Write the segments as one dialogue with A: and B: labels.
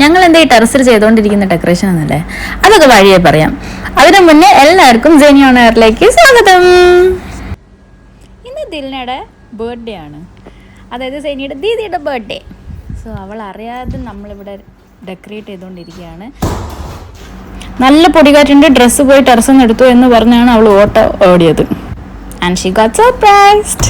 A: ഞങ്ങൾ എന്താ ഈ ടെറസിൽ ചെയ്തുകൊണ്ടിരിക്കുന്ന ഡെക്കറേഷൻ എന്നല്ലേ, അതൊക്കെ വഴിയെ പറയാം. അതിനു മുന്നേ എല്ലാവർക്കും ജെനി ഓൺ എയറിലേക്ക് സ്വാഗതം. ഇന്ന് ദിൽനയുടെ ബർത്ത്ഡേ ആണ്, അതായത് സെനിയുടെ ദീദിയുടെ ബർത്ത്ഡേ. സോ അവൾ അറിയാതെ നമ്മളിവിടെ ഡെക്കറേറ്റ് ചെയ്തുകൊണ്ടിരിക്കുകയാണ്. നല്ല പൊടികാറ്റുണ്ട്, ഡ്രസ്സ് പോയി ടെറസിൽ നിന്ന് എടുത്തു എന്ന് പറഞ്ഞാണ് അവൾ ഓട്ടോ ഓടിയത്. And she got surprised.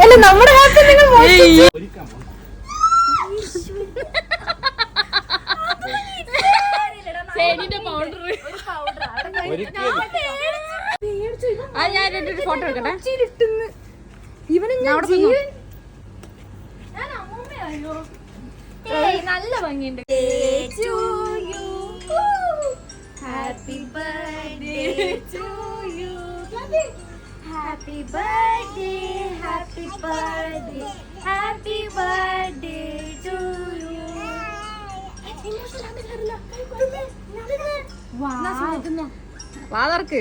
A: അല്ല നമ്മുടെ ഹാപ്പി നിങ്ങൾ ഫോട്ടോ എടുക്കട്ടെ. നല്ല ഭംഗിയുണ്ട്. Happy birthday to you. Happy birthday, happy birthday, happy birthday to you. വാതർക്ക്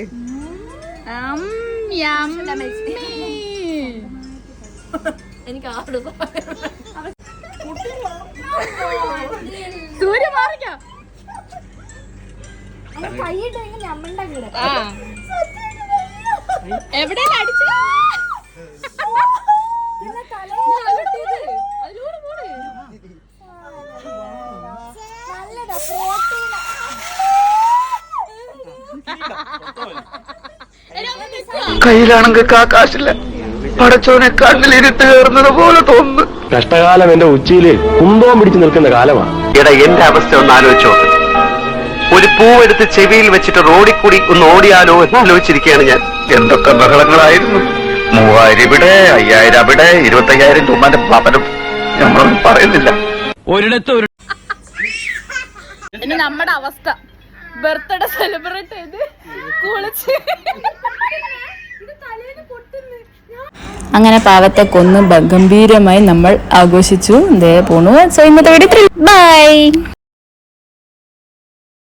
A: എനിക്ക് സൂര്യ മാറിക്കാം. എവിടെ അടിച്ചു
B: കയ്യിലാണെങ്കിൽ കാശില്ല. പടച്ചോനെ കണ്ണിലിരുത്ത് കയറുന്നത് പോലെ തോന്നുന്നു.
C: കഷ്ടകാലം എന്റെ ഉച്ചിയില് കുന്തവും പിടിച്ചു നിൽക്കുന്ന കാലമാണ്.
B: എടാ, എന്റെ അവസ്ഥ ഒന്ന് ആലോചിച്ചോ. ഒരു പൂവെടുത്ത് ചെവിയിൽ വെച്ചിട്ട് റോഡിൽ കൂടി ഒന്ന് ഓടിയാലോ എന്ന് ആലോചിച്ചിരിക്കുകയാണ് ഞാൻ. എന്തൊക്കെ ബഹളങ്ങളായിരുന്നു. 3000 ഇവിടെ, 5000 അവിടെ, 25,000 തുമ്മാന്റെ പാപ്പനും നമ്മളൊന്നും പറയുന്നില്ല.
C: ഒരിടത്ത്
A: ഇനി നമ്മുടെ അവസ്ഥ ബർത്ത്ഡേ സെലിബ്രേറ്റ് ചെയ്ത് കുളിച്ച് അങ്ങനെ പാവത്തെ കൊന്ന് ഗംഭീരമായി നമ്മൾ ആഘോഷിച്ചു. പോണു. സോ ഇന്നത്തെ വീഡിയോ ബൈ.